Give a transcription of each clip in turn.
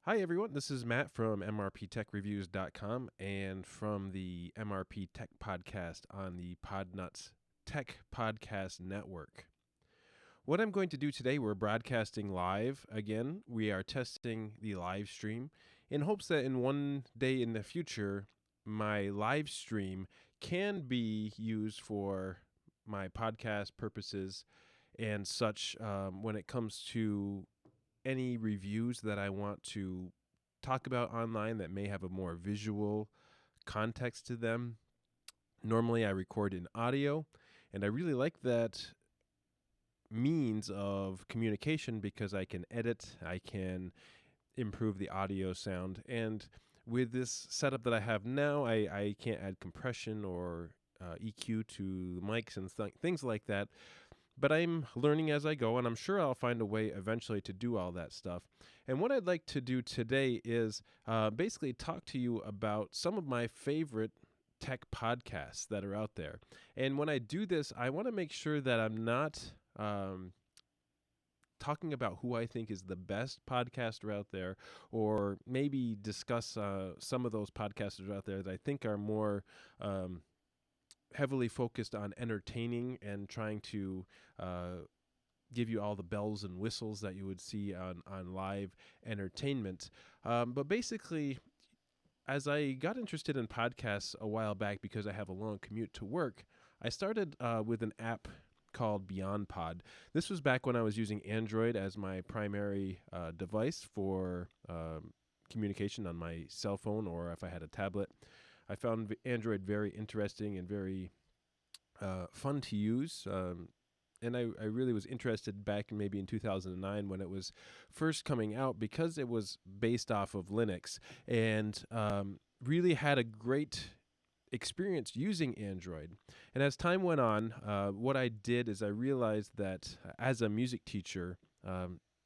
Hi, everyone. This is Matt from MrpTechReviews.com and from the MrpTech podcast on the Podnuts Tech Podcast Network. What I'm going to do today, we're broadcasting live again. We are testing the live stream in hopes that in one day in the future, my live stream can be used for my podcast purposes and such when it comes to any reviews that I want to talk about online that may have a more visual context to them. Normally I record in audio, and I really like that means of communication because I can edit, I can improve the audio sound, and with this setup that I have now, I can't add compression or EQ to the mics and things like that. But I'm learning as I go, and I'm sure I'll find a way eventually to do all that stuff. And what I'd like to do today is basically talk to you about some of my favorite tech podcasts that are out there. And when I do this, I want to make sure that I'm not talking about who I think is the best podcaster out there, or maybe discuss some of those podcasters out there that I think are more heavily focused on entertaining and trying to give you all the bells and whistles that you would see on live entertainment. But basically, as I got interested in podcasts a while back because I have a long commute to work, I started with an app called Beyondpod. This was back when I was using Android as my primary device for communication on my cell phone or if I had a tablet. I found Android very interesting and very fun to use. And I really was interested back maybe in 2009 when it was first coming out because it was based off of Linux and really had a great experience using Android. And as time went on, what I did is I realized that as a music teacher,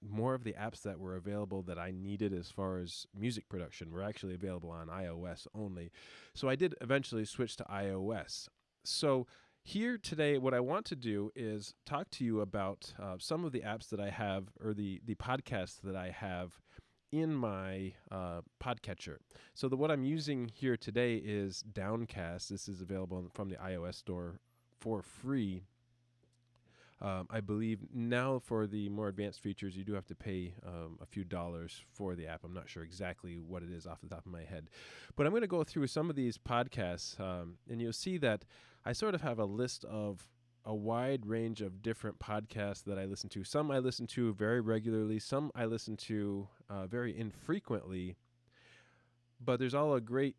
more of the apps that were available that I needed as far as music production were actually available on iOS only. So I did eventually switch to iOS. So here today, what I want to do is talk to you about some of the apps that I have, or the podcasts that I have in my podcatcher. So what I'm using here today is Downcast. This is available from the iOS store for free. I believe now for the more advanced features, you do have to pay a few dollars for the app. I'm not sure exactly what it is off the top of my head. But I'm going to go through some of these podcasts, and you'll see that I sort of have a list of a wide range of different podcasts that I listen to. Some I listen to very regularly. Some I listen to very infrequently. But there's all a great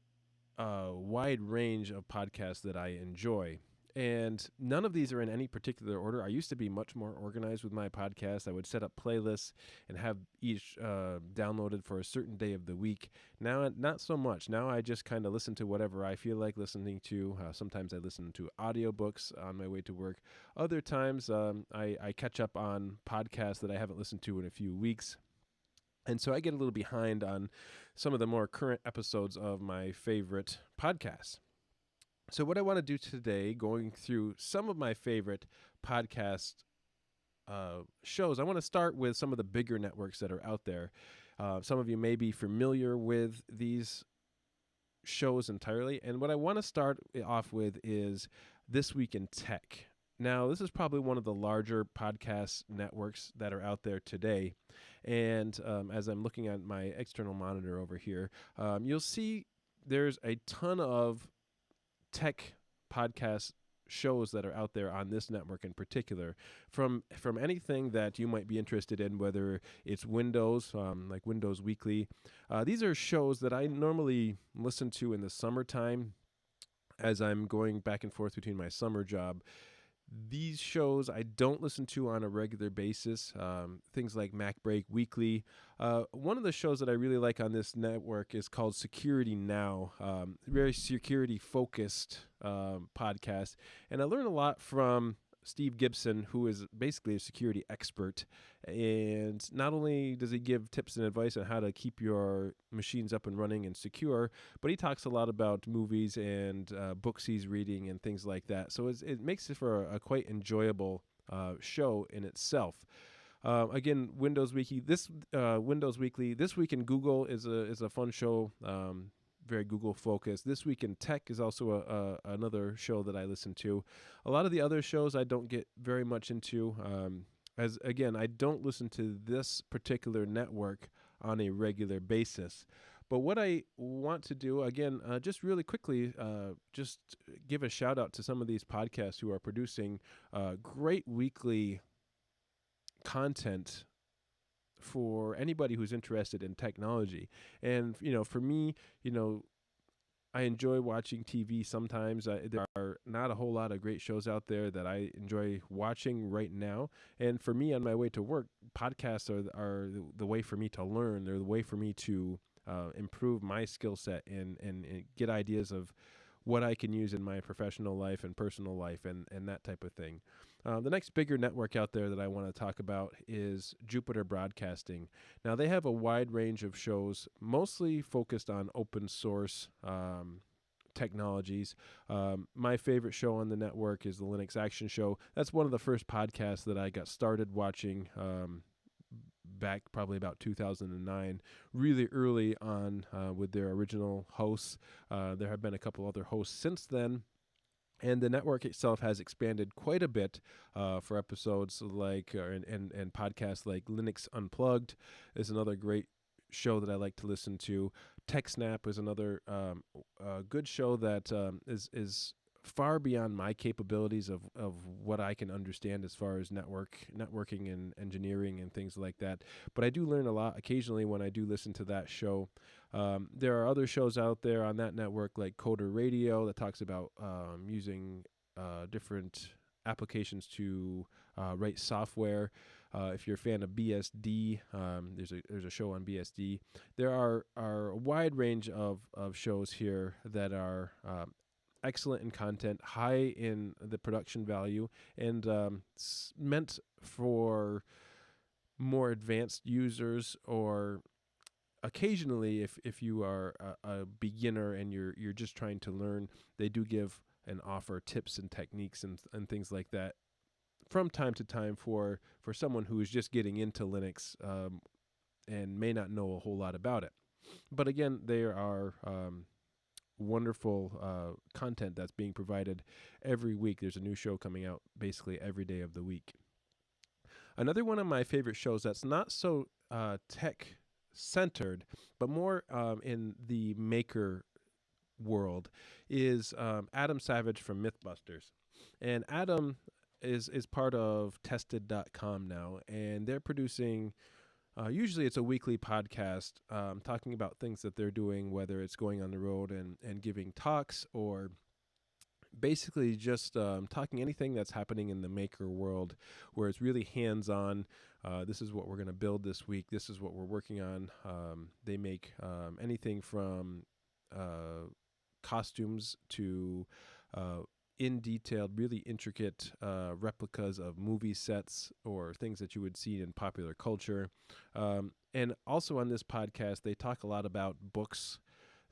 wide range of podcasts that I enjoy. And none of these are in any particular order. I used to be much more organized with my podcast. I would set up playlists and have each downloaded for a certain day of the week. Now, not so much. Now I just kind of listen to whatever I feel like listening to. Sometimes I listen to audiobooks on my way to work. Other times I catch up on podcasts that I haven't listened to in a few weeks. And so I get a little behind on some of the more current episodes of my favorite podcasts. So what I want to do today, going through some of my favorite podcast shows, I want to start with some of the bigger networks that are out there. Some of you may be familiar with these shows entirely. And what I want to start off with is This Week in Tech. Now, this is probably one of the larger podcast networks that are out there today. And as I'm looking at my external monitor over here, you'll see there's a ton of tech podcast shows that are out there on this network in particular, from anything that you might be interested in, whether it's Windows, like Windows Weekly. These are shows that I normally listen to in the summertime as I'm going back and forth between my summer job. These shows I don't listen to on a regular basis, things like Mac Break Weekly. One of the shows that I really like on this network is called Security Now, very security-focused podcast. And I learned a lot from Steve Gibson, who is basically a security expert. And not only does he give tips and advice on how to keep your machines up and running and secure, but he talks a lot about movies and books he's reading and things like that. So it makes it for a quite enjoyable show in itself. Again, Windows Weekly. This Week in Google is a fun show. Very Google focused. This Week in Tech is also another show that I listen to. A lot of the other shows I don't get very much into. As again, I don't listen to this particular network on a regular basis. But what I want to do, again, just really quickly, just give a shout out to some of these podcasts who are producing great weekly content for anybody who's interested in technology. And, for me, I enjoy watching TV sometimes. There are not a whole lot of great shows out there that I enjoy watching right now. And for me, on my way to work, podcasts are the way for me to learn. They're the way for me to improve my skill set and get ideas of what I can use in my professional life and personal life and that type of thing. The next bigger network out there that I want to talk about is Jupiter Broadcasting. Now, they have a wide range of shows, mostly focused on open source technologies. My favorite show on the network is the Linux Action Show. That's one of the first podcasts that I got started watching back probably about 2009, really early on with their original hosts. There have been a couple other hosts since then. And the network itself has expanded quite a bit for episodes like and podcasts like Linux Unplugged is another great show that I like to listen to. TechSnap is another good show that is far beyond my capabilities of what I can understand as far as networking and engineering and things like that. But I do learn a lot occasionally when I do listen to that show. There are other shows out there on that network like Coder Radio that talks about using different applications to write software. If you're a fan of BSD, there's a show on BSD. There are a wide range of shows here that are excellent in content, high in the production value, and meant for more advanced users, or occasionally if you are a beginner and you're just trying to learn, they do give and offer tips and techniques and things like that from time to time for someone who is just getting into Linux and may not know a whole lot about it. But again, there are wonderful content that's being provided every week. There's a new show coming out basically every day of the week. Another one of my favorite shows that's not so tech centered, but more in the maker world is Adam Savage from Mythbusters. And Adam is part of Tested.com now, and they're producing usually it's a weekly podcast talking about things that they're doing, whether it's going on the road and giving talks, or basically just talking anything that's happening in the maker world, where it's really hands-on. This is what we're going to build this week. This is what we're working on. They make anything from costumes to in detailed, really intricate replicas of movie sets or things that you would see in popular culture. And also on this podcast, they talk a lot about books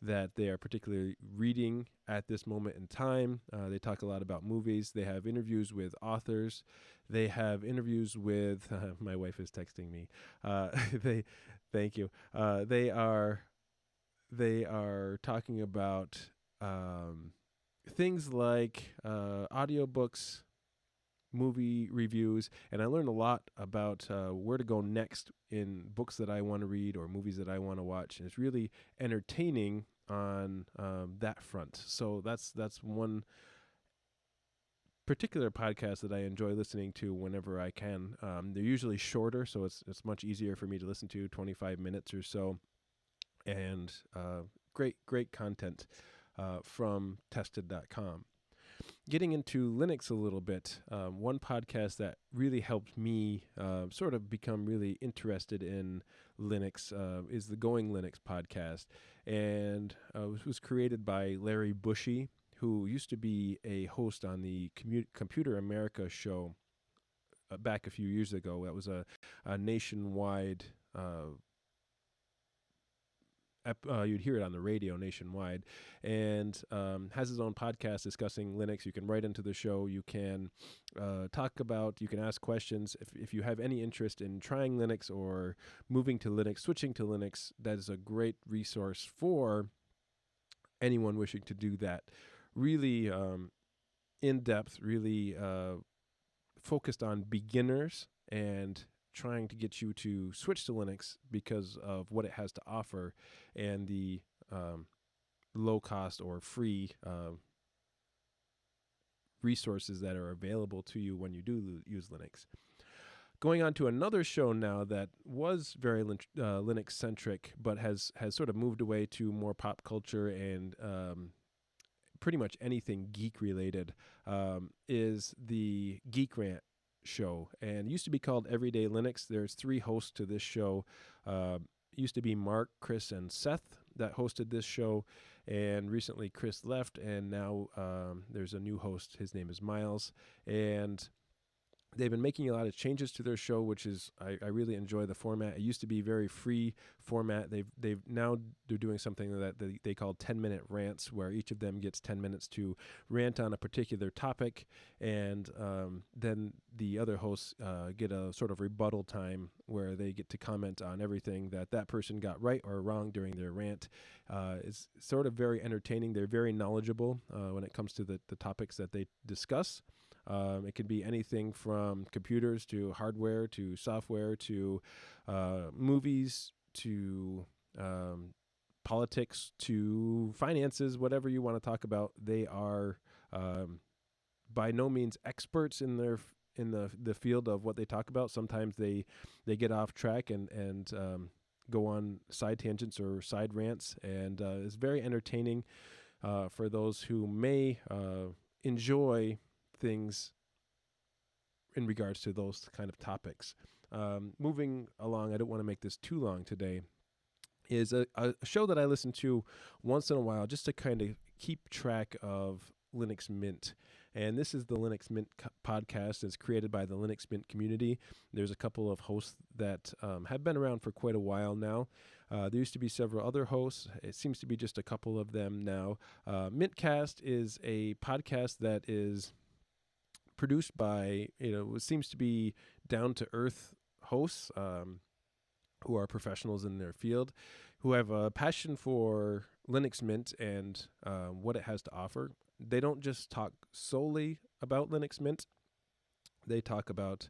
that they are particularly reading at this moment in time. They talk a lot about movies. They have interviews with authors. They have interviews with, my wife is texting me. Thank you. They are talking about things like audiobooks, movie reviews, and I learned a lot about where to go next in books that I want to read or movies that I want to watch. And it's really entertaining on that front. So that's one particular podcast that I enjoy listening to whenever I can. They're usually shorter, so it's much easier for me to listen to, 25 minutes or so, and great content from Tested.com. Getting into Linux a little bit, one podcast that really helped me sort of become really interested in Linux is the Going Linux podcast. And it was created by Larry Bushy, who used to be a host on the Computer America show back a few years ago. That was a nationwide you'd hear it on the radio nationwide, and has his own podcast discussing Linux. You can write into the show. You can you can ask questions. If you have any interest in trying Linux or moving to Linux, switching to Linux, that is a great resource for anyone wishing to do that. Really in depth, really focused on beginners and trying to get you to switch to Linux because of what it has to offer and the low cost or free resources that are available to you when you do use Linux. Going on to another show now that was very Linux centric, but has sort of moved away to more pop culture and pretty much anything geek related, is the Geek Grant show, and it used to be called Everyday Linux. There's 3 hosts to this show. It used to be Mark, Chris, and Seth that hosted this show, and recently Chris left, and now there's a new host. His name is Miles, and they've been making a lot of changes to their show, which is I really enjoy the format. It used to be very free format. They've now they're doing something that they call 10-minute rants, where each of them gets 10 minutes to rant on a particular topic, and then the other hosts get a sort of rebuttal time where they get to comment on everything that person got right or wrong during their rant. It's sort of very entertaining. They're very knowledgeable when it comes to the topics that they discuss. It can be anything from computers to hardware to software to movies to politics to finances, whatever you want to talk about. They are by no means experts in the field of what they talk about. Sometimes they get off track and go on side tangents or side rants, and it's very entertaining for those who may enjoy things in regards to those kind of topics. Moving along, I don't want to make this too long today, is a show that I listen to once in a while just to kind of keep track of Linux Mint. And this is the Linux Mint podcast. It's created by the Linux Mint community. There's a couple of hosts that have been around for quite a while now. There used to be several other hosts. It seems to be just a couple of them now. MintCast is a podcast that is produced by, what seems to be down-to-earth hosts who are professionals in their field, who have a passion for Linux Mint and what it has to offer. They don't just talk solely about Linux Mint. They talk about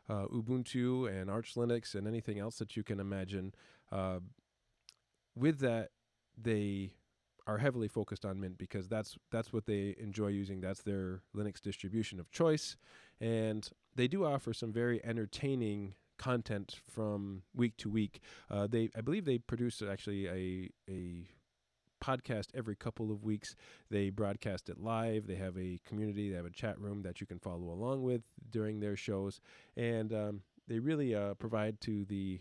Ubuntu and Arch Linux and anything else that you can imagine. With that, they are heavily focused on Mint because that's what they enjoy using. That's their Linux distribution of choice. And they do offer some very entertaining content from week to week. I believe they produce actually a podcast every couple of weeks. They broadcast it live. They have a community. They have a chat room that you can follow along with during their shows. And they really provide to the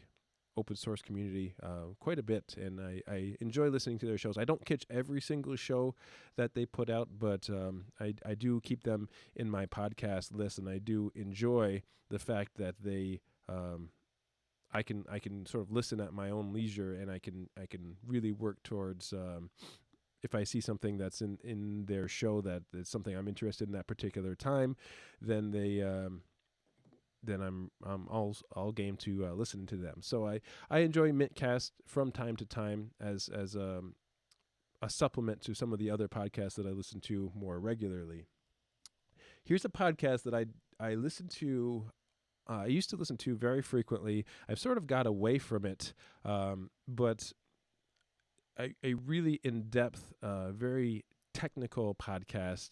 open source community quite a bit, and I enjoy listening to their shows. I don't catch every single show that they put out, but I do keep them in my podcast list, and I do enjoy the fact that they I can sort of listen at my own leisure, and I can really work towards if I see something that's in their show that is something I'm interested in that particular time, then then I'm all game to listen to them. So I enjoy MintCast from time to time as a supplement to some of the other podcasts that I listen to more regularly. Here's a podcast that I listen to. I used to listen to very frequently. I've sort of got away from it, but a really in-depth, very technical podcast,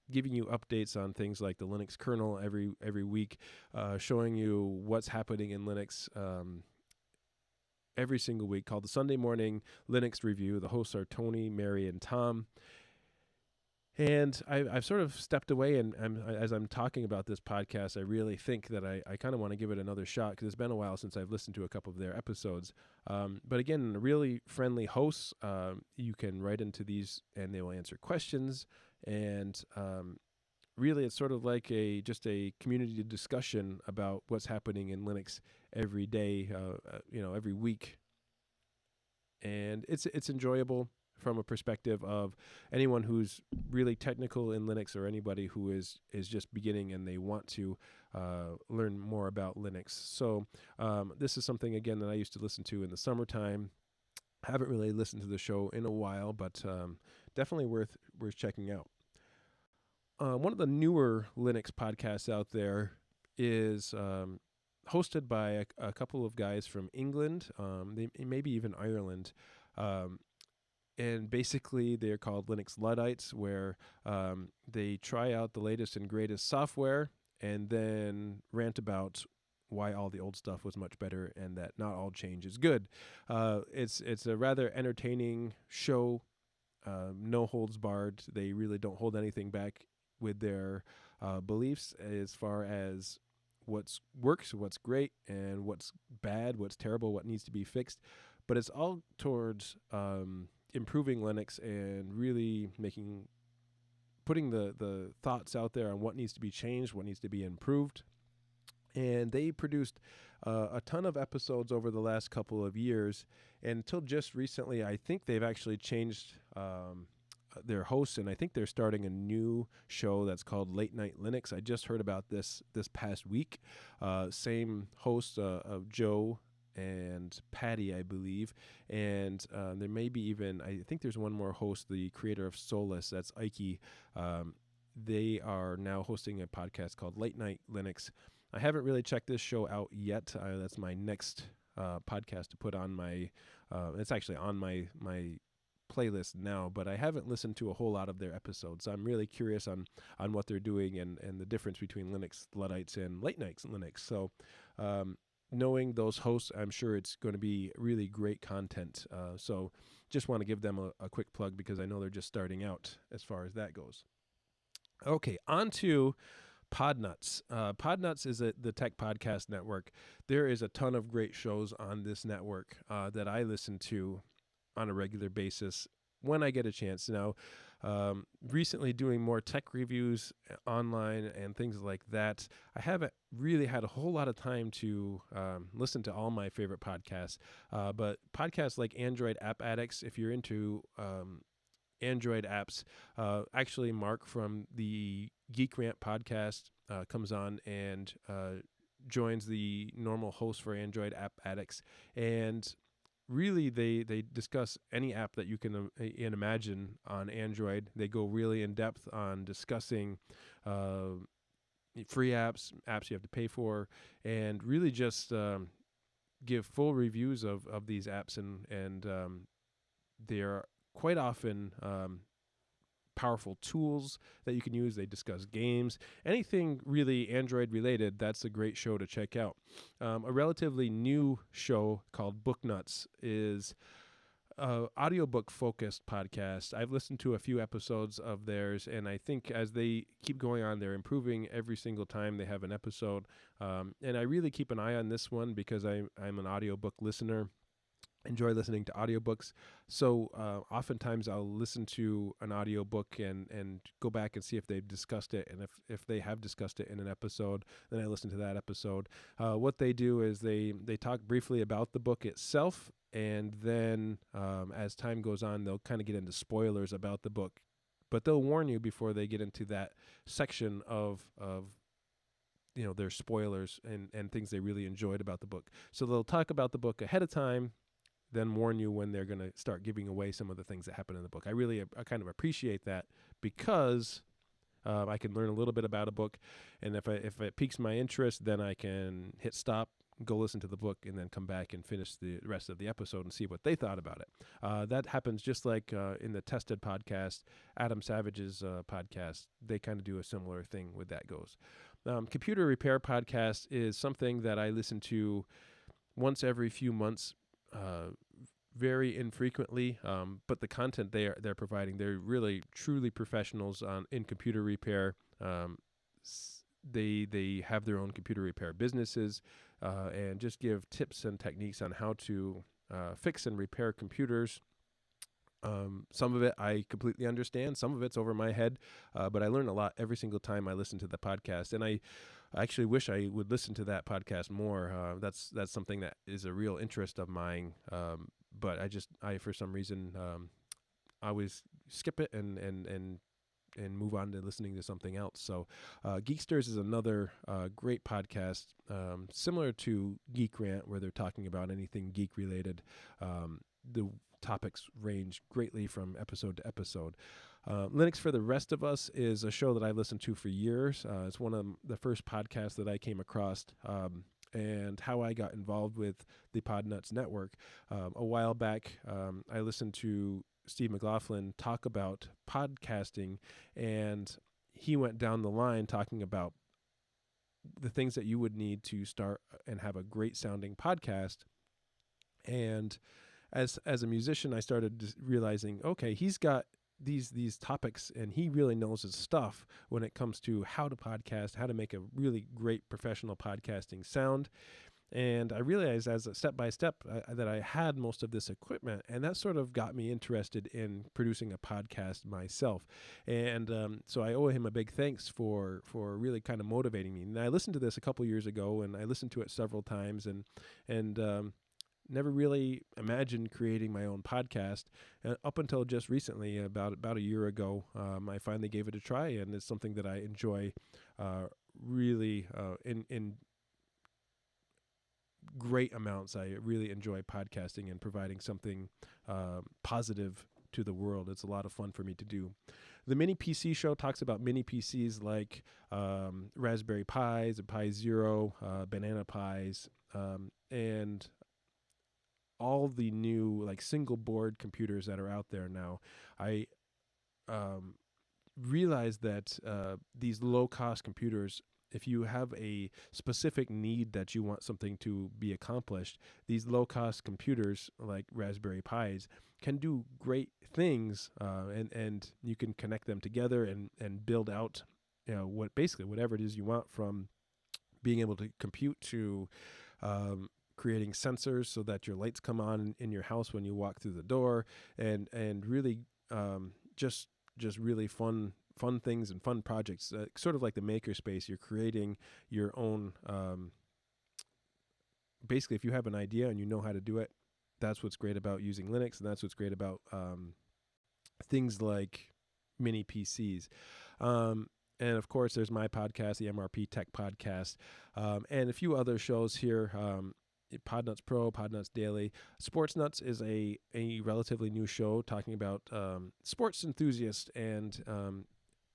giving you updates on things like the Linux kernel every week, showing you what's happening in Linux every single week, called the Sunday Morning Linux Review. The hosts are Tony, Mary, and Tom. And I've sort of stepped away, and as I'm talking about this podcast, I really think that I kind of want to give it another shot because it's been a while since I've listened to a couple of their episodes. But again, really friendly hosts. You can write into these, and they will answer questions. And really, it's sort of like just a community discussion about what's happening in Linux every day, every week. and it's enjoyable from a perspective of anyone who's really technical in Linux, or anybody who is just beginning and they want to learn more about Linux. So this is something, again, that I used to listen to in the summertime. Haven't really listened to the show in a while, but definitely worth checking out. One of the newer Linux podcasts out there is hosted by a couple of guys from England, maybe even Ireland. And basically, they're called Linux Luddites, where they try out the latest and greatest software and then rant about why all the old stuff was much better and that not all change is good. It's a rather entertaining show, no holds barred. They really don't hold anything back with their beliefs as far as what's works, what's great, and what's bad, what's terrible, what needs to be fixed. But it's all towards improving Linux and really putting the thoughts out there on what needs to be changed, what needs to be improved. And they produced a ton of episodes over the last couple of years. And until just recently, I think they've actually changed their hosts, and I think they're starting a new show that's called Late Night Linux. I just heard about this past week. Same host of Joe and Patty, I believe. And there may be even, I think there's one more host, the creator of Solus, that's Ike. They are now hosting a podcast called Late Night Linux. I haven't really checked this show out yet. That's my next podcast to put on my, it's actually on my playlist now, but I haven't listened to a whole lot of their episodes. So I'm really curious on what they're doing and the difference between Linux Luddites and Late Night Linux. So knowing those hosts, I'm sure it's going to be really great content. So just want to give them a quick plug because I know they're just starting out as far as that goes. Okay, on to Podnuts. Podnuts is the Tech Podcast Network. There is a ton of great shows on this network that I listen to on a regular basis when I get a chance. Now, recently doing more tech reviews online and things like that, I haven't really had a whole lot of time to listen to all my favorite podcasts. But podcasts like Android App Addicts, if you're into Android apps, actually Mark from the Geek Grant podcast comes on and joins the normal host for Android App Addicts. And really, they discuss any app that you can imagine on Android. They go really in depth on discussing free apps you have to pay for, and really just give full reviews of these apps. And they're quite often powerful tools that you can use. They discuss games, anything really Android related. That's a great show to check out. A relatively new show called Booknuts is an audiobook focused podcast. I've listened to a few episodes of theirs, and I think as they keep going on, they're improving every single time they have an episode. And I really keep an eye on this one because I'm an audiobook listener. Enjoy listening to audiobooks. So oftentimes I'll listen to an audiobook and go back and see if they've discussed it. And if they have discussed it in an episode, then I listen to that episode. What they do is they talk briefly about the book itself. And then as time goes on, they'll kind of get into spoilers about the book. But they'll warn you before they get into that section of their spoilers and things they really enjoyed about the book. So they'll talk about the book ahead of time, then warn you when they're going to start giving away some of the things that happen in the book. I kind of appreciate that because I can learn a little bit about a book, and if it piques my interest, then I can hit stop, go listen to the book, and then come back and finish the rest of the episode and see what they thought about it. That happens just like in the Tested podcast, Adam Savage's podcast. They kind of do a similar thing with that goes. Computer Repair Podcast is something that I listen to once every few months, very infrequently, but the content they're providing, they're really truly professionals in computer repair. They have their own computer repair businesses and just give tips and techniques on how to fix and repair computers. Some of it I completely understand. Some of it's over my head, but I learn a lot every single time I listen to the podcast. And I actually wish I would listen to that podcast more. That's something that is a real interest of mine. but I for some reason I always skip it and move on to listening to something else. So Geeksters is another great podcast, similar to Geek Grant, where they're talking about anything geek related. The topics range greatly from episode to episode. Linux for the Rest of Us is a show that I've listened to for years. It's one of the first podcasts that I came across, and how I got involved with the Podnuts network. A while back, I listened to Steve McLaughlin talk about podcasting, and he went down the line talking about the things that you would need to start and have a great sounding podcast. And as a musician, I started realizing, okay, he's got these topics, and he really knows his stuff when it comes to how to podcast, how to make a really great professional podcasting sound. And I realized as a step by step that I had most of this equipment, and that sort of got me interested in producing a podcast myself. And so I owe him a big thanks for really kind of motivating me. And I listened to this a couple years ago, and I listened to it several times, and never really imagined creating my own podcast up until just recently, about a year ago. I finally gave it a try, and it's something that I enjoy really in great amounts. I really enjoy podcasting and providing something positive to the world. It's a lot of fun for me to do. The Mini PC Show talks about mini PCs like Raspberry Pis, Pi Zero, Banana Pis, and all the new like single board computers that are out there now. I realized that these low cost computers, if you have a specific need that you want something to be accomplished, these low-cost computers like Raspberry Pis can do great things, and you can connect them together and build out, whatever it is you want, from being able to compute to creating sensors so that your lights come on in your house when you walk through the door, and really just really fun things and fun projects, sort of like the makerspace. You're creating your own, basically, if you have an idea and you know how to do it, that's what's great about using Linux, and that's what's great about things like mini PCs. And of course, there's my podcast, the MrpTech podcast, and a few other shows here. Podnuts Pro, Podnuts Daily. Sports Nuts is a relatively new show talking about sports enthusiasts and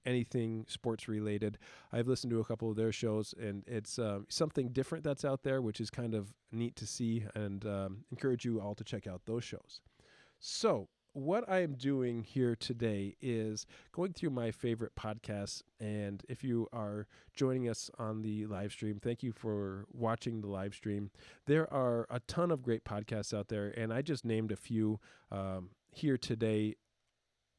anything sports related. I've listened to a couple of their shows, and it's something different that's out there, which is kind of neat to see, and encourage you all to check out those shows. So what I am doing here today is going through my favorite podcasts, and if you are joining us on the live stream, thank you for watching the live stream. There are a ton of great podcasts out there, and I just named a few here today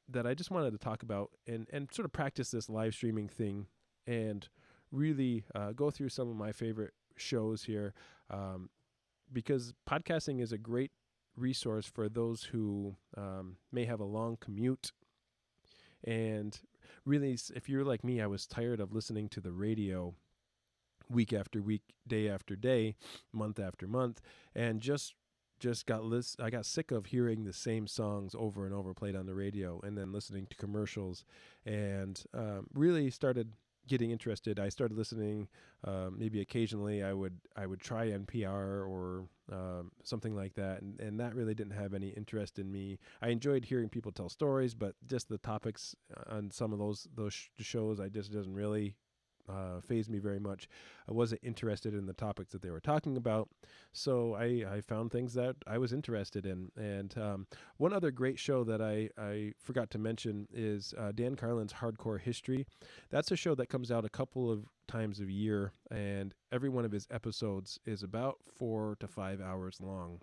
that I just wanted to talk about and sort of practice this live streaming thing, and really go through some of my favorite shows here, because podcasting is a great resource for those who may have a long commute. And really, if you're like me, I was tired of listening to the radio week after week, day after day, month after month, and I got sick of hearing the same songs over and over played on the radio, and then listening to commercials, and really started getting interested. I started listening, maybe occasionally I would try NPR or something like that, and that really didn't have any interest in me. I enjoyed hearing people tell stories, but just the topics on some of those shows, I just doesn't really phase me very much. I wasn't interested in the topics that they were talking about, so I found things that I was interested in. And one other great show that I forgot to mention is Dan Carlin's Hardcore History. That's a show that comes out a couple of times a year, and every one of his episodes is about 4 to 5 hours long.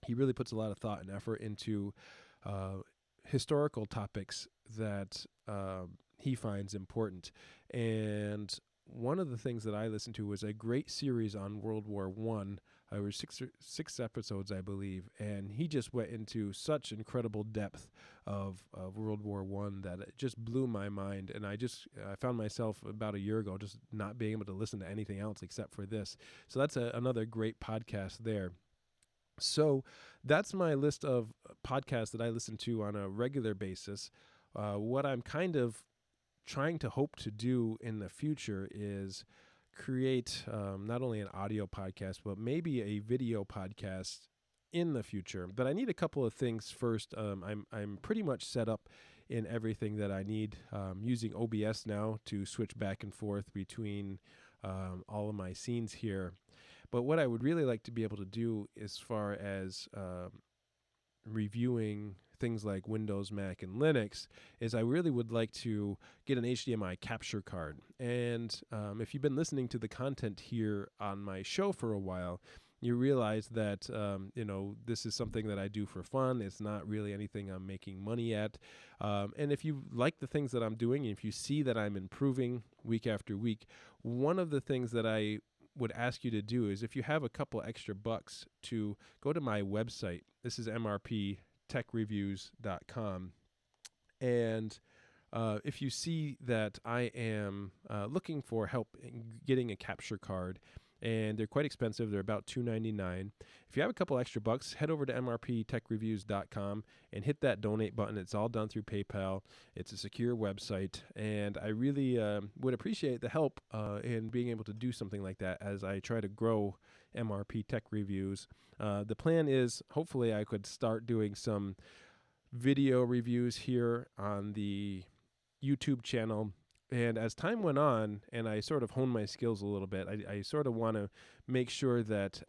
He really puts a lot of thought and effort into historical topics that he finds important. And one of the things that I listened to was a great series on World War I. There were six episodes, I believe, and he just went into such incredible depth of World War I that it just blew my mind. And I found myself about a year ago just not being able to listen to anything else except for this. So that's another great podcast there. So that's my list of podcasts that I listen to on a regular basis. What I'm kind of trying to hope to do in the future is create not only an audio podcast, but maybe a video podcast in the future. But I need a couple of things first. I'm pretty much set up in everything that I need, using OBS now to switch back and forth between all of my scenes here. But what I would really like to be able to do as far as reviewing things like Windows, Mac, and Linux is I really would like to get an HDMI capture card. And if you've been listening to the content here on my show for a while, you realize that this is something that I do for fun. It's not really anything I'm making money at. And if you like the things that I'm doing, and if you see that I'm improving week after week, one of the things that I would ask you to do is, if you have a couple extra bucks, to go to my website. This is MrpTechReviews.com. And if you see that I am looking for help in getting a capture card, and they're quite expensive, they're about $2.99. If you have a couple extra bucks, head over to MrpTechReviews.com and hit that donate button. It's all done through PayPal. It's a secure website, and I really would appreciate the help in being able to do something like that as I try to grow MRP Tech Reviews. The plan is, hopefully I could start doing some video reviews here on the YouTube channel. And as time went on and I sort of honed my skills a little bit, I sort of want to make sure that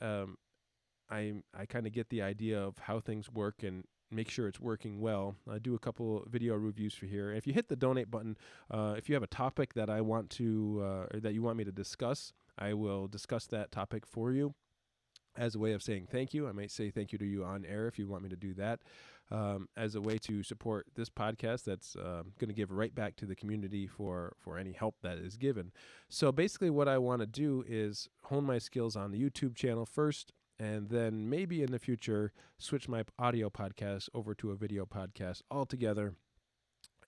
I kind of get the idea of how things work and make sure it's working well. I do a couple video reviews for here. If you hit the donate button, if you have a topic that I want to or that you want me to discuss, I will discuss that topic for you as a way of saying thank you. I might say thank you to you on air if you want me to do that, as a way to support this podcast that's going to give right back to the community for any help that is given. So basically what I want to do is hone my skills on the YouTube channel first, and then maybe in the future switch my audio podcast over to a video podcast altogether,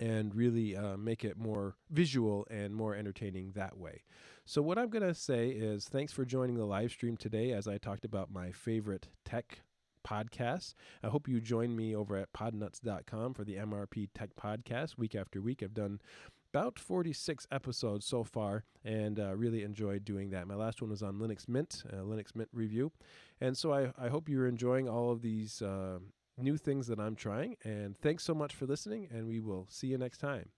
and really make it more visual and more entertaining that way. So what I'm going to say is thanks for joining the live stream today as I talked about my favorite tech podcasts. I hope you join me over at podnuts.com for the MRP Tech Podcast week after week. I've done about 46 episodes so far, and really enjoyed doing that. My last one was on Linux Mint, Linux Mint review. And so I hope you're enjoying all of these new things that I'm trying. And thanks so much for listening, and we will see you next time.